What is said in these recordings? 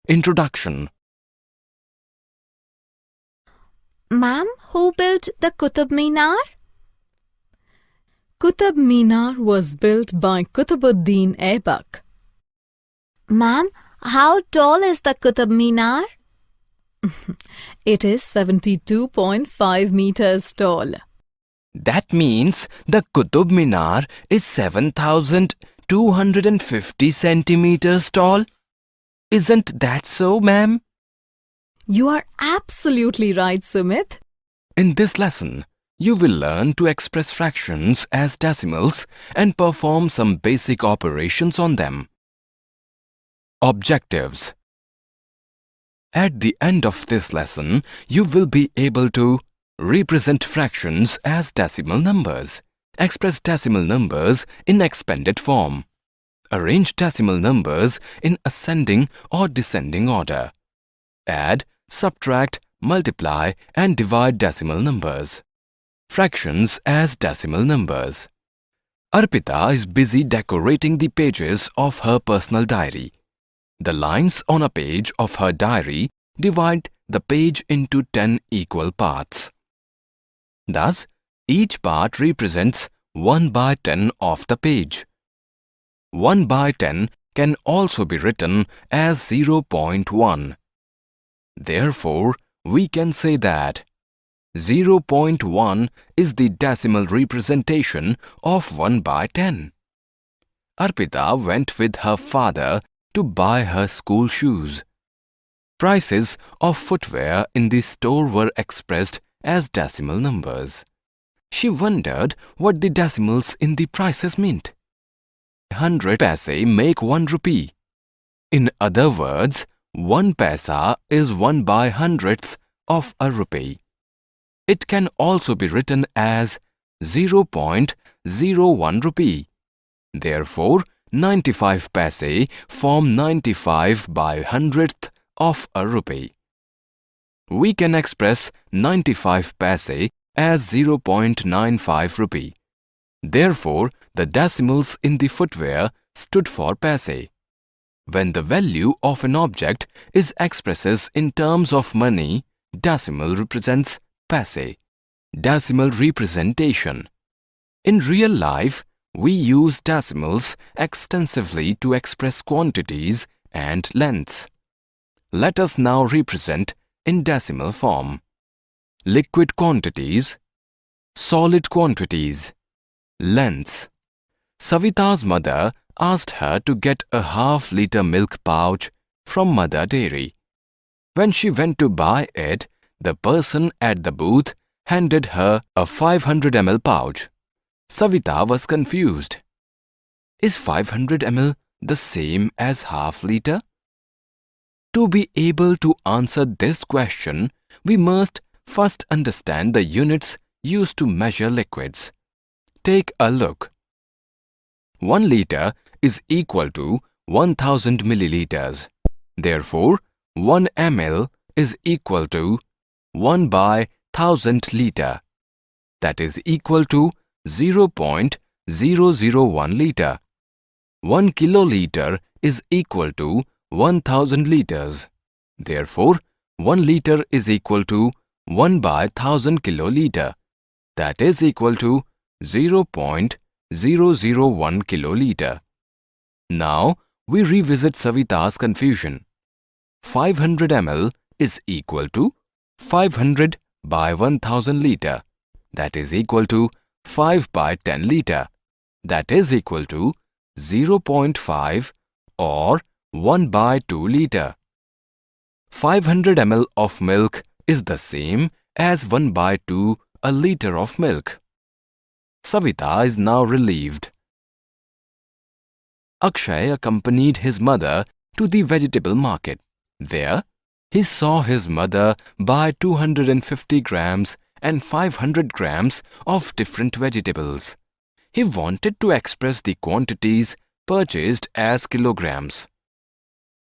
Introduction. Ma'am, who built the Qutub Minar? Qutub Minar was built by Qutbuddin Aibak. Ma'am, how tall is the Qutub Minar? It is 72.5 meters tall. That means the Qutub Minar is 7,250 centimeters tall. Isn't that so, ma'am? You are absolutely right, Sumit. In this lesson, you will learn to express fractions as decimals and perform some basic operations on them. Objectives. At the end of this lesson, you will be able to represent fractions as decimal numbers, express decimal numbers in expanded form, arrange decimal numbers in ascending or descending order, add, subtract, multiply and divide decimal numbers. Fractions as decimal numbers. Arpita is busy decorating the pages of her personal diary. The lines on a page of her diary divide the page into 10 equal parts. Thus, each part represents 1 by 10 of the page. 1 by 10 can also be written as 0.1. Therefore, we can say that 0.1 is the decimal representation of 1 by 10. Arpita went with her father to buy her school shoes. Prices of footwear in the store were expressed as decimal numbers. She wondered what the decimals in the prices meant. 100 paise make 1 rupee. In other words, 1 paisa is 1 by 100th of a rupee. It can also be written as 0.01 rupee. Therefore, 95 paise form 95 by 100th of a rupee. We can express 95 paise as 0.95 rupee. Therefore, the decimals in the footwear stood for paise. When the value of an object is expressed in terms of money, decimal represents paise. Decimal representation. In real life, we use decimals extensively to express quantities and lengths. Let us now represent in decimal form. Liquid quantities, solid quantities, lengths. Savita's mother asked her to get a half-liter milk pouch from Mother Dairy. When she went to buy it, the person at the booth handed her a 500 ml pouch. Savita was confused. Is 500 ml the same as half-liter? To be able to answer this question, we must first understand the units used to measure liquids. Take a look. 1 liter is equal to 1000 milliliters. Therefore, 1 ml is equal to 1 by 1000 liter. That is equal to 0.001 liter. 1 kiloliter is equal to 1000 liters. Therefore, 1 liter is equal to 1 by 1000 kiloliter. That is equal to 0.001 kiloliter. Now, we revisit Savita's confusion. 500 ml is equal to 500 by 1000 liter. That is equal to 5 by 10 liter. That is equal to 0.5 or 1 by 2 liter. 500 ml of milk is the same as 1 by 2 a liter of milk. Savita is now relieved. Akshay accompanied his mother to the vegetable market. There, he saw his mother buy 250 grams and 500 grams of different vegetables. He wanted to express the quantities purchased as kilograms.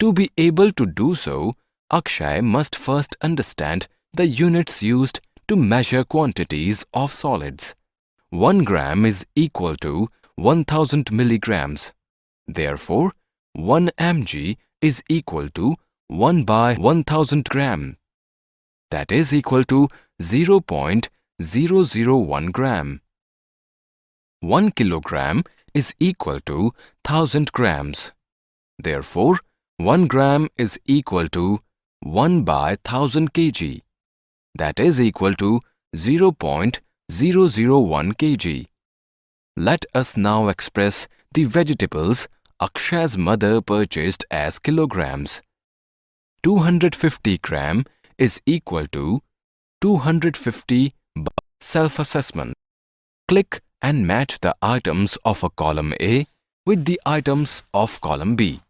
To be able to do so, Akshay must first understand the units used to measure quantities of solids. 1 gram is equal to 1000 milligrams. Therefore, 1 mg is equal to 1 by 1000 gram. That is equal to 0.001 gram. 1 kilogram is equal to 1000 grams. Therefore, 1 gram is equal to 1 by 1000 kg. That is equal to 0.001 kg. Let us now express the vegetables Akshay's mother purchased as kilograms. 250 gram is equal to 250 by self-assessment. Click and match the items of a column A with the items of column B.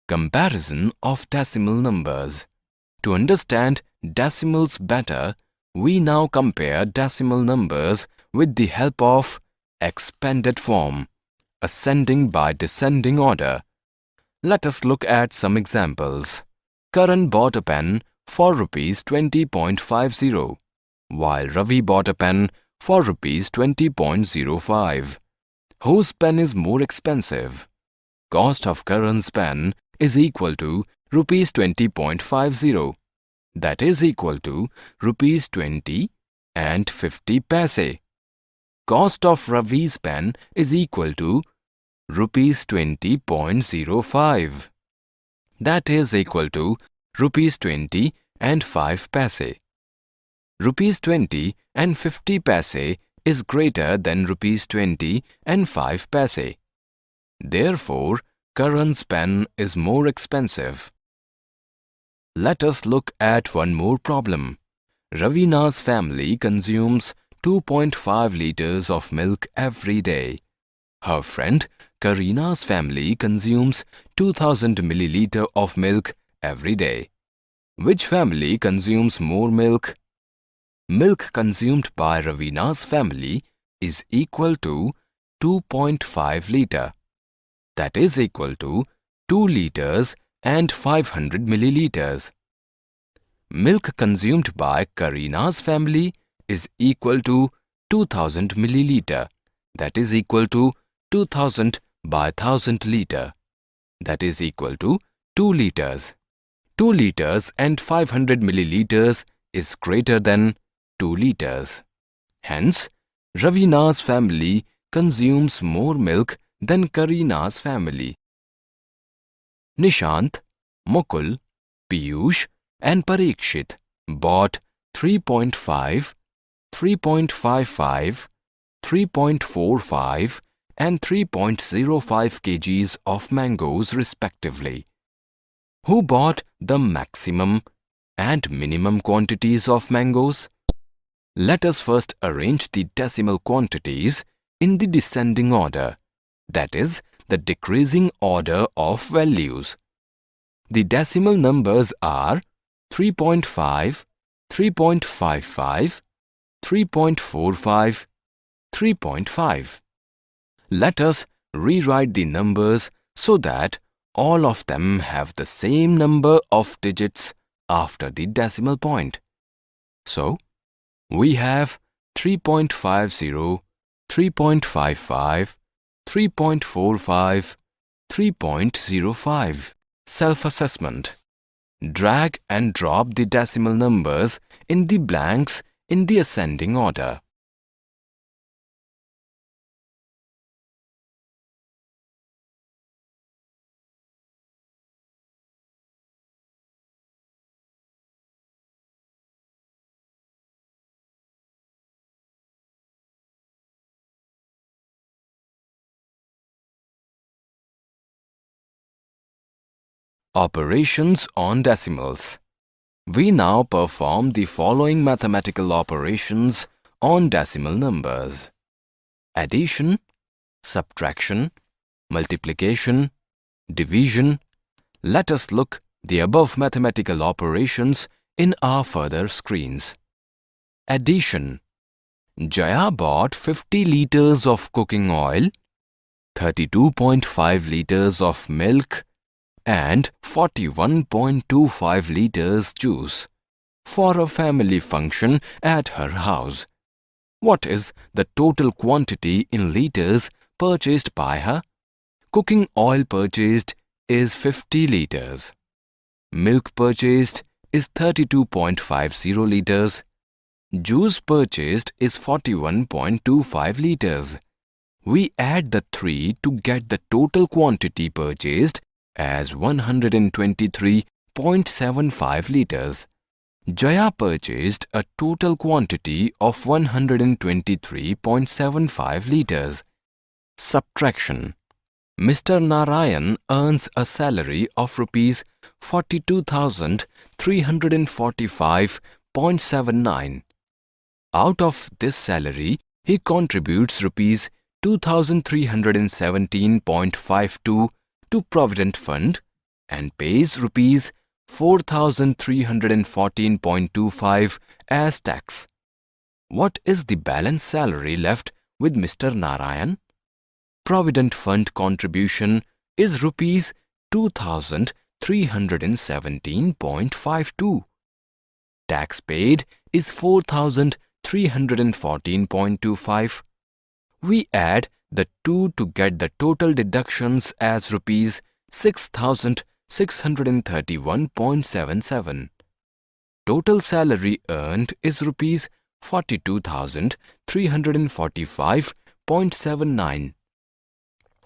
Comparison of decimal numbers. To understand decimals better, we now compare decimal numbers with the help of expanded form, ascending by descending order. Let us look at some examples. Karan bought a pen for rupees 20.50, while Ravi bought a pen for rupees 20.05. Whose pen is more expensive? Cost of Karan's pen is equal to rupees 20.50. That is equal to rupees 20 and 50 paise. Cost of Ravi's pen is equal to rupees 20.05. That is equal to rupees 20 and 5 paise. Rupees 20 and 50 paise is greater than rupees 20 and 5 paise. Therefore, Karan's pen is more expensive. Let us look at one more problem. Ravina's family consumes 2.5 liters of milk every day. Her friend Karina's family consumes 2000 milliliter of milk every day. Which family consumes more milk? Milk consumed by Ravina's family is equal to 2.5 liter. That is equal to 2 liters and 500 milliliters. Milk consumed by Karina's family is equal to 2000 milliliter. That is equal to 2000 by 1000 liter. That is equal to 2 liters. 2 liters and 500 milliliters is greater than 2 liters. Hence, Ravina's family consumes more milk than Karina's family. Nishant, Mukul, Piyush and Parikshit bought 3.5, 3.55, 3.45 and 3.05 kgs of mangoes respectively. Who bought the maximum and minimum quantities of mangoes? Let us first arrange the decimal quantities in the descending order, that is, the decreasing order of values. The decimal numbers are 3.5, 3.55, 3.45, 3.5. Let us rewrite the numbers so that all of them have the same number of digits after the decimal point. So, we have 3.50, 3.55, 3.45, 3.05. Self-assessment. Drag and drop the decimal numbers in the blanks in the ascending order. Operations on decimals. We now perform the following mathematical operations on decimal numbers: addition, subtraction, multiplication, division. Let us look the above mathematical operations in our further screens. Addition. Jaya bought 50 liters of cooking oil, 32.5 liters of milk and 41.25 liters juice for a family function at her house. What is the total quantity in liters purchased by her? Cooking oil purchased is 50 liters. Milk purchased is 32.50 liters. Juice purchased is 41.25 liters. We add the three to get the total quantity purchased as 123.75 liters. Jaya purchased a total quantity of 123.75 liters. Subtraction. Mr. Narayan earns a salary of rupees 42,345.79. Out of this salary, he contributes rupees 2,317.52 to Provident Fund and pays rupees 4,314.25 as tax. What is the balance salary left with Mr. Narayan? Provident Fund contribution is rupees 2,317.52. Tax paid is 4,314.25. We add the two to get the total deductions as rupees 6,631.77. Total salary earned is rupees 42,345.79.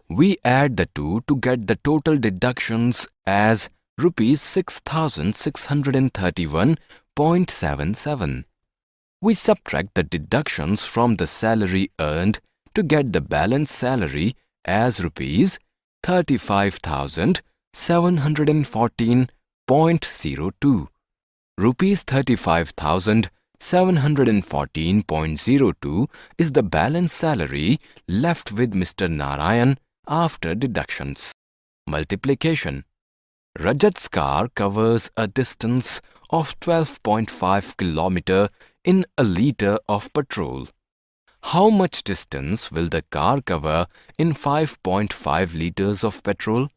We add the two to get the total deductions as rupees 6,631.77. We subtract the deductions from the salary earned to get the balance salary as rupees 35,714.02. Rupees 35,714.02 is the balance salary left with Mr. Narayan after deductions. Multiplication. Rajat's car covers a distance of 12.5 km in a litre of petrol. How much distance will the car cover in 5.5 litres of petrol?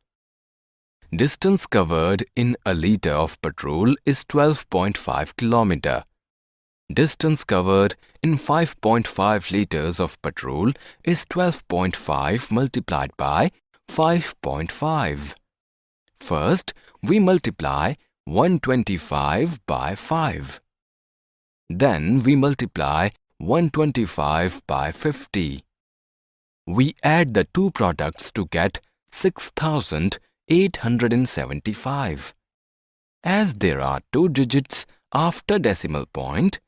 Distance covered in a litre of petrol is 12.5 km. Distance covered in 5.5 litres of petrol is 12.5 multiplied by 5.5. First, we multiply 125 by 5. Then we multiply 125 by 50. We add the two products to get 6,875. As there are two digits after decimal point,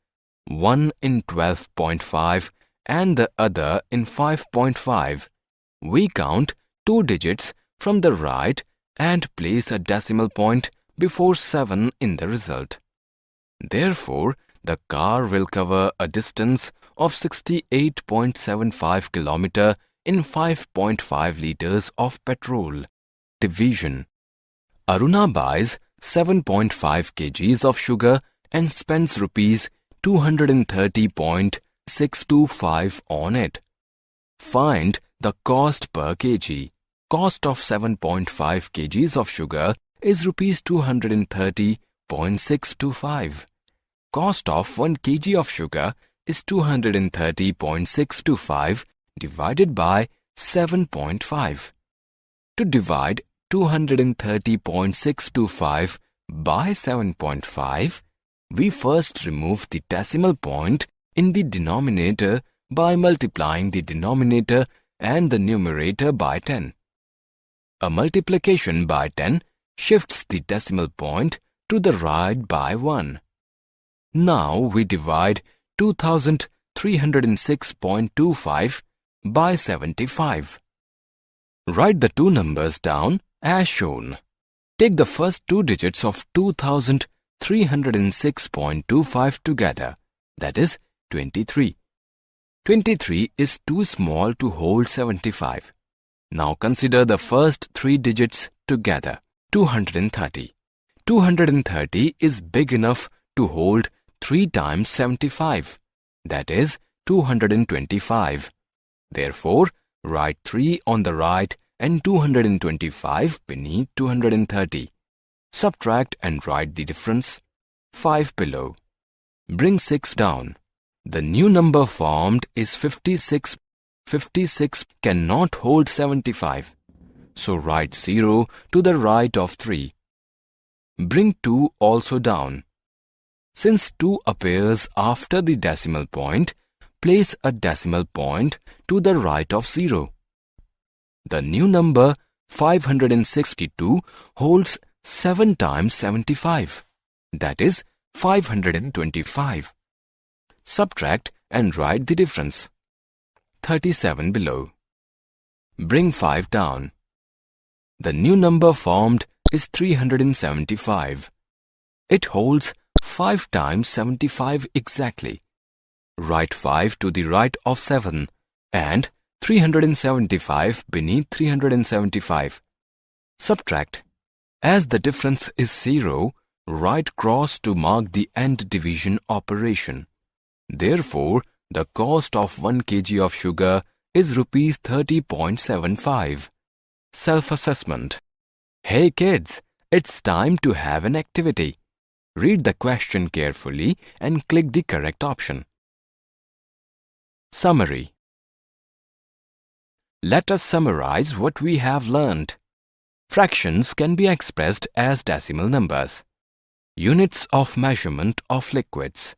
one in 12.5 and the other in 5.5, we count two digits from the right and place a decimal point before 7 in the result. Therefore, the car will cover a distance of 68.75 km in 5.5 litres of petrol. Division. Aruna buys 7.5 kgs of sugar and spends rupees 230.625 on it. Find the cost per kg. Cost of 7.5 kgs of sugar is rupees 230.625. Cost of 1 kg of sugar is 230.625 divided by 7.5. To divide 230.625 by 7.5, we first remove the decimal point in the denominator by multiplying the denominator and the numerator by 10. A multiplication by 10 shifts the decimal point to the right by 1. Now we divide 2306.25 by 75. Write the two numbers down as shown. Take the first two digits of 2306.25 together, that is 23. 23 is too small to hold 75. Now consider the first three digits together, 230. 230 is big enough to hold 3 times 75, that is 225. Therefore, write 3 on the right and 225 beneath 230. Subtract and write the difference, 5 below. Bring 6 down. The new number formed is 56. 56 cannot hold 75. So write 0 to the right of 3. Bring 2 also down. Since 2 appears after the decimal point, place a decimal point to the right of 0. The new number 562 holds 7 times 75. That is 525. Subtract and write the difference, 37 below. Bring 5 down. The new number formed is 375. It holds 5 times 75 exactly. Write 5 to the right of 7 and 375 beneath 375. Subtract. As the difference is 0, write cross to mark the end division operation. Therefore, the cost of 1 kg of sugar is rupees 30.75. Self-assessment. Hey kids, it's time to have an activity. Read the question carefully and click the correct option. Summary. Let us summarize what we have learned. Fractions can be expressed as decimal numbers. Units of measurement of liquids.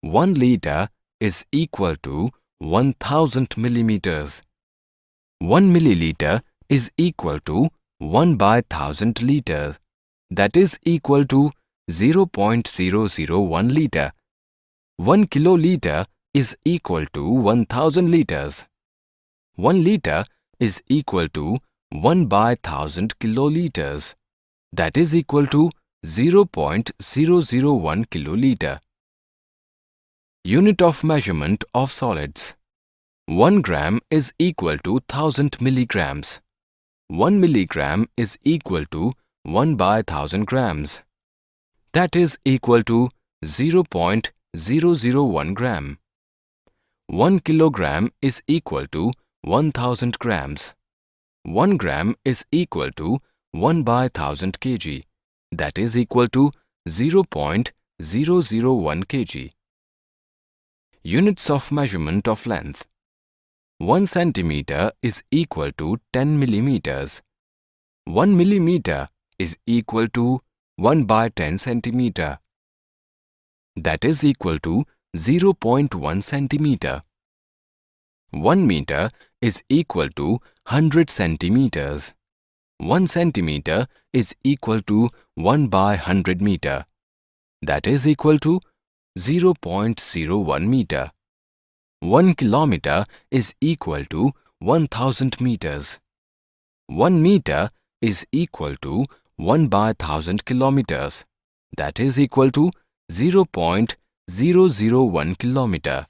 1 liter is equal to 1000 millimeters. 1 milliliter is equal to 1 by 1000 liters. That is equal to 0.001 liter. 1 kiloliter is equal to 1000 liters. 1 liter is equal to 1 by 1000 kiloliters. That is equal to 0.001 kiloliter. Unit of measurement of solids. 1 gram is equal to 1000 milligrams. 1 milligram is equal to 1 by 1000 grams. That is equal to 0.001 gram. 1 kilogram is equal to 1000 grams. 1 gram is equal to 1 by 1000 kg. That is equal to 0.001 kg. Units of measurement of length. 1 centimeter is equal to 10 millimeters. 1 millimeter is equal to 1 by 10 centimeter. That is equal to 0.1 centimeter. 1 meter is equal to 100 centimeters. 1 centimeter is equal to 1 by 100 meter. That is equal to 0.01 meter. 1 kilometer is equal to 1000 meters. 1 meter is equal to 1 by 1000 kilometers. That is equal to 0.001 kilometer.